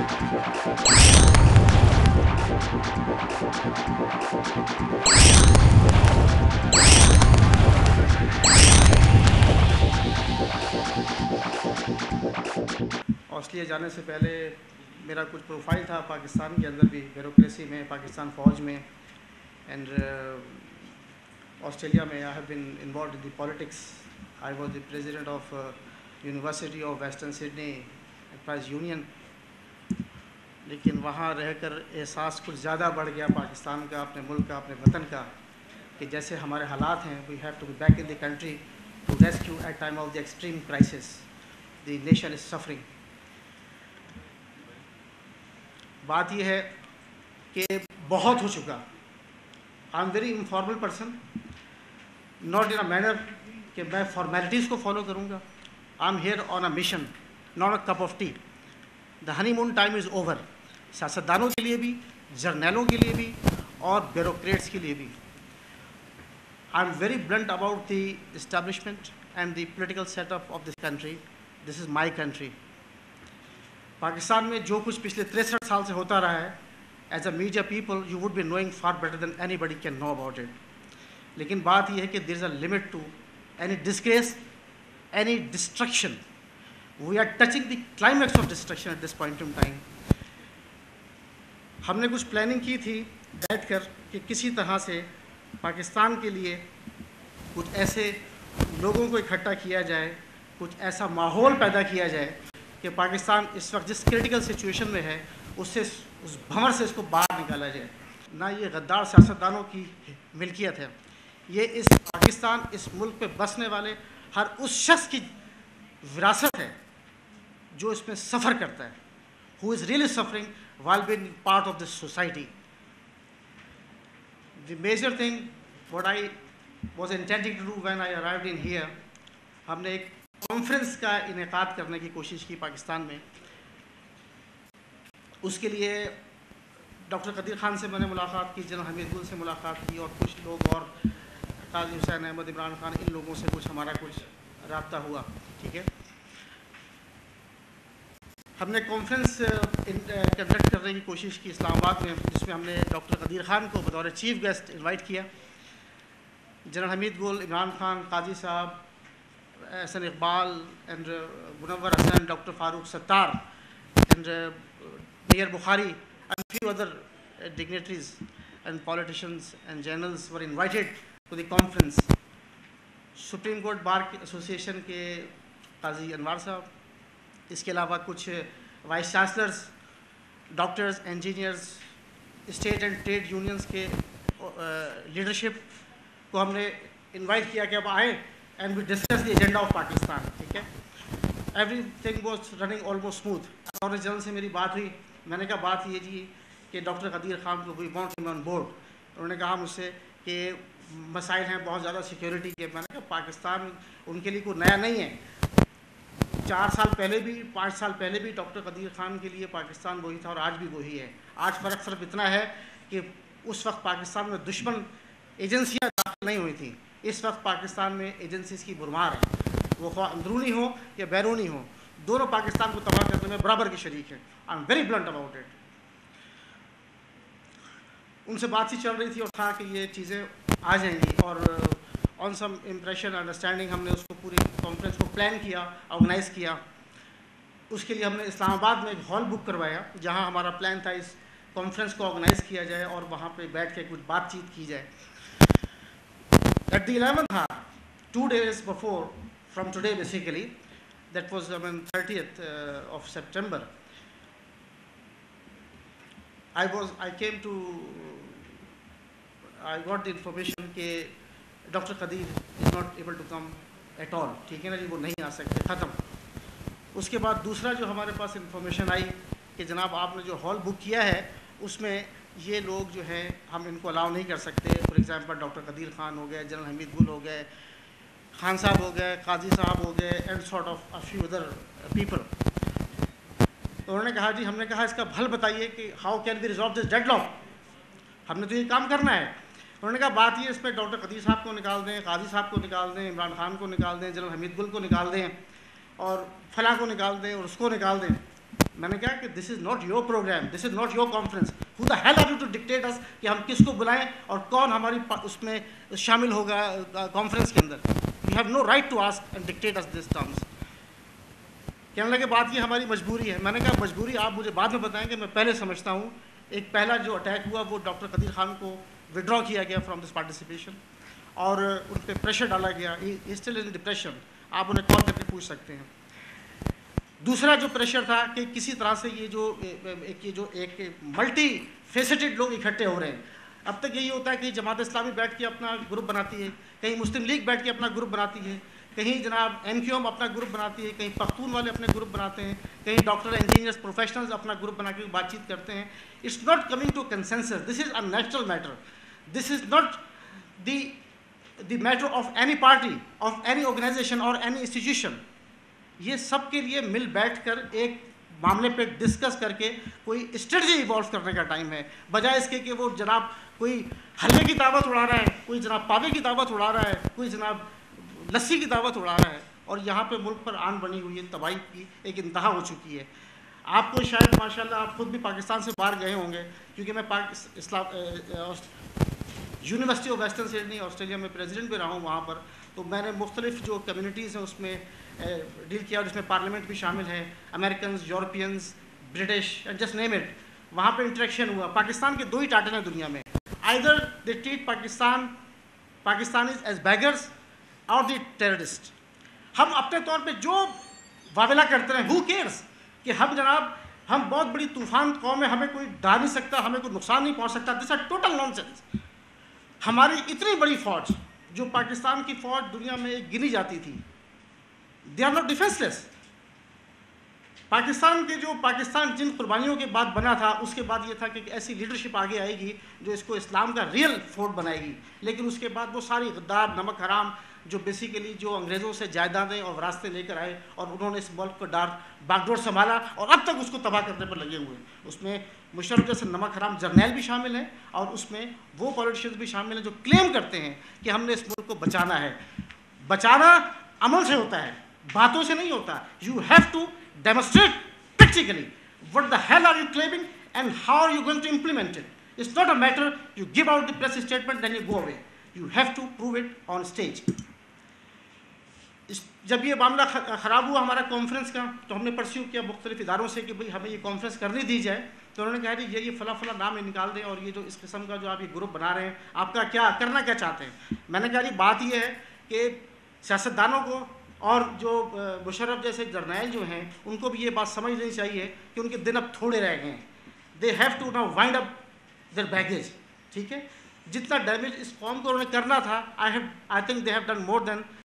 Australia जाने से पहले मेरा कुछ प्रोफाइल था पाकिस्तान के अंदर भी, ब्यूरोक्रेसी में, पाकिस्तान फ़ौज में, एंड ऑस्ट्रेलिया में I have been involve in the politics. I was the president of University of Western Sydney prize union. लेकिन वहाँ रहकर एहसास कुछ ज़्यादा बढ़ गया पाकिस्तान का, अपने मुल्क का, अपने वतन का, कि जैसे हमारे हालात हैं, we have to be back in the country to rescue at time of the extreme crisis. The nation is suffering. बात यह है कि बहुत हो चुका. I am very informal person, not in a manner कि मैं फॉर्मेलिटीज़ को फॉलो करूँगा. I am here on a mission, not a cup of tea. The honeymoon time is over. सियासतदानों के लिए भी, जर्नैलों के लिए भी, और ब्यूरोक्रेट्स के लिए भी. आई am very blunt about the establishment and the political setup of this country. This is my country. Pakistan में जो कुछ पिछले 63 साल से होता रहा है, as a media people you would be knowing far better than anybody can know about it. लेकिन बात यह है कि there is a limit to any disgrace, any destruction. We are touching the climax of destruction at this point in time. हमने कुछ planning की थी बैठकर कि किसी तरह से पाकिस्तान के लिए कुछ ऐसे लोगों को इकट्ठा किया जाए, कुछ ऐसा माहौल पैदा किया जाए कि पाकिस्तान इस वक्त जिस क्रिटिकल सिचुएशन में है उससे, उस भंवर से इसको बाहर निकाला जाए. ना ये गद्दार सियासतदानों की मिल्कियत है, ये इस पाकिस्तान, इस मुल्क पे बसने वाले हर उस शख्स की विरासत है जो इसमें सफ़र करता है, who is really suffering while being part of this society. The major thing what I was intending to do when I arrived in here, हमने एक कॉन्फ्रेंस का इनेकाद करने की कोशिश की पाकिस्तान में. उसके लिए डॉक्टर कदीर खान से मैंने मुलाकात की, जनरल हमीद गुल से मुलाकात की, और कुछ लोग और काजी हुसैन अहमद, इमरान खान, इन लोगों से कुछ हमारा कुछ राब्ता हुआ. ठीक है. हमने कॉन्फ्रेंस कंडक्ट करने की कोशिश की इस्लामाबाद में, जिसमें हमने डॉक्टर कदीर खान को बतौर चीफ गेस्ट इनवाइट किया. General Hamid Gul, Imran Khan, Qazi sahab, Ehsan Iqbal and Munawar Hasan, doctor Farooq Sattar and mayor Bukhari and few other dignitaries and politicians and journals were invited to the conference. Supreme Court Bar Association के काजी अनवार साहब, इसके अलावा कुछ vice chancellors, doctors, engineers, state and trade unions के leadership को हमने invite किया कि अब आए and we discuss the agenda of Pakistan. ठीक है. Everything was running almost smooth. और जनरल से मेरी बात हुई. मैंने कहा बात ये जी कि डॉक्टर कदीर खान को we want him on board. उन्होंने कहा मुझसे कि मसाइल हैं बहुत ज़्यादा सिक्योरिटी के. मैंने कहा पाकिस्तान उनके लिए कोई नया नहीं है. 4 साल पहले भी, 5 साल पहले भी डॉक्टर कदीर खान के लिए पाकिस्तान वही था और आज भी वही है. आज फ़र्क सिर्फ इतना है कि उस वक्त पाकिस्तान में दुश्मन एजेंसियां दाखिल नहीं हुई थी. इस वक्त पाकिस्तान में एजेंसीज़ की भरमार है, वो अंदरूनी हो या बैरूनी हो, दोनों पाकिस्तान को तबाह करने में बराबर की शरीक है. आई am very blunt about it. उनसे बातचीत चल रही थी और था कि ये चीज़ें आ जाएंगी, और ऑन सम इम्प्रेशन अंडरस्टैंडिंग हमने उसको पूरी कॉन्फ्रेंस को प्लान किया, ऑर्गेनाइज़ किया. उसके लिए हमने इस्लामाबाद में एक हॉल बुक करवाया जहां हमारा प्लान था इस कॉन्फ्रेंस को ऑर्गेनाइज़ किया जाए और वहां पे बैठ के कुछ बातचीत की जाए. At the 11th hour, 2 days before from today basically, that was 30th of September, I got the information कि doctor Qadeer is not able to come at all. ठीक है ना जी, वो नहीं आ सकते, ख़त्म. उसके बाद दूसरा जो हमारे पास इंफॉर्मेशन आई कि जनाब आपने जो हॉल बुक किया है उसमें ये लोग जो हैं हम इनको अलाउ नहीं कर सकते. For example doctor Qadeer Khan हो गए, जनरल हमीद गुल हो गए, खान साहब हो गए, काजी साहब हो गए, and sort of a few other people. तो उन्होंने कहा जी, हमने कहा इसका हल बताइए कि how can be resolve this deadlock. हमने तो ये काम करना है. उन्होंने कहा बात ये इस पर डॉक्टर कदीर साहब को निकाल दें, काजी साहब को निकाल दें, इमरान खान को निकाल दें, जनरल हमीद गुल को निकाल दें, और फलां को निकाल दें और उसको निकाल दें. मैंने कहा कि this is not your programme, this is not your conference, who the hell are you to dictate us कि हम किसको बुलाएं और कौन हमारी उसमें शामिल होगा कॉन्फ्रेंस के अंदर। You have no right to ask and dictate us this terms. कहने लगे बात ये हमारी मजबूरी है। मैंने कहा मजबूरी आप मुझे बाद में बताएंगे, मैं पहले समझता हूँ। एक पहला जो अटैक हुआ वो डॉक्टर कदीर खान को विड्रॉ किया गया फ्रॉम दिस पार्टिसिपेशन और उन पर प्रेशर डाला गया। स्टिल इन डिप्रेशन, आप उन्हें कॉल करके पूछ सकते हैं। दूसरा जो प्रेशर था कि किसी तरह से ये जो एक मल्टी फेसेटेड लोग इकट्ठे हो रहे हैं। अब तक यही होता है कि जमात इस्लामी बैठ के अपना ग्रुप बनाती है, कहीं मुस्लिम लीग बैठ के अपना ग्रुप बनाती है, कहीं जनाब MQM अपना ग्रुप बनाती है, कहीं पख्तून वाले अपने ग्रुप बनाते हैं, कहीं डॉक्टर इंजीनियर्स प्रोफेशनल्स अपना ग्रुप बना के बातचीत करते हैं। It's not coming to consensus, this is a national matter, this is not the matter of any party, of any organisation और एनी इंस्टीट्यूशन। ये सब के लिए मिल बैठकर एक मामले पे डिस्कस करके कोई स्ट्रेटजी इवॉल्व करने का टाइम है, बजाय इसके कि वो जनाब कोई हलवे की दावत उड़ा रहा है, कोई जनाब पावे की दावत उड़ा रहा है, कोई जनाब लस्सी की दावत उड़ा रहा है। और यहाँ पे मुल्क पर आन बनी हुई है, तबाही की एक इंतहा हो चुकी है। आपको शायद माशाल्लाह आप खुद भी पाकिस्तान से बाहर गए होंगे, क्योंकि मैं university of Western Sydney Australia में प्रेसिडेंट भी रहा हूँ वहाँ पर। तो मैंने मुख्तलिफ जो कम्युनिटीज़ हैं उसमें डील किया, और जिसमें पार्लियामेंट भी शामिल है, American, Europeans, British and just name it. वहाँ पर इंटरेक्शन हुआ। पाकिस्तान के दो ही टाटन हैं दुनिया में, either they treat Pakistanis as beggars और द टेररिस्ट। हम अपने तौर पे जो वावेला करते हैं, हु केयर्स कि हम जनाब हम बहुत बड़ी तूफान कौम है, हमें कोई डरा नहीं सकता, हमें कोई नुकसान नहीं पहुंच सकता। This are total nonsense. हमारी इतनी बड़ी फौज, जो पाकिस्तान की फौज दुनिया में एक गिनी जाती थी, they are not defenceless. Pakistan जिन कुर्बानियों के बाद बना था, उसके बाद ये था कि ऐसी लीडरशिप आगे आएगी जो इसको इस्लाम का रियल फोर्ट बनाएगी। लेकिन उसके बाद वो सारी गद्दार, नमक हराम, जो बेसिकली जो अंग्रेज़ों से जायदादें और रास्ते लेकर आए और उन्होंने इस मुल्क को बागडोर संभाला और अब तक उसको तबाह करने पर लगे हुए हैं। उसमें मुशर्रफ जैसे नमक हराम जर्नैल भी शामिल हैं, और उसमें वो पॉलिटिशियंस भी शामिल हैं जो क्लेम करते हैं कि हमने इस मुल्क को बचाना है। बचाना अमल से होता है, बातों से नहीं होता। You have to demonstrate practically what the hell are you claiming and how are you going to implement it. It's not a matter you give out the press statement then you go away. You have to prove it on stage. जब ये मामला ख़राब हुआ हमारा conference का, तो हमने pursue किया मुख्तलिफ इदारों से कि भाई हमें ये कॉन्फ्रेंस करने दी जाए। तो उन्होंने कहा ये फला फला नाम निकाल दें, और ये जो इस किस्म का जो आप ये ग्रुप बना रहे हैं, आपका क्या करना क्या चाहते हैं। मैंने कहा जी बात ये है कि सियासतदानों को और जो मुशर्रफ जैसे जर्नैल जो हैं, उनको भी ये बात समझ लेनी चाहिए कि उनके दिन अब थोड़े रह गए हैं। They have to now wind up their baggage. ठीक है, जितना डैमेज इस कौम को उन्होंने करना था, I think they have done more than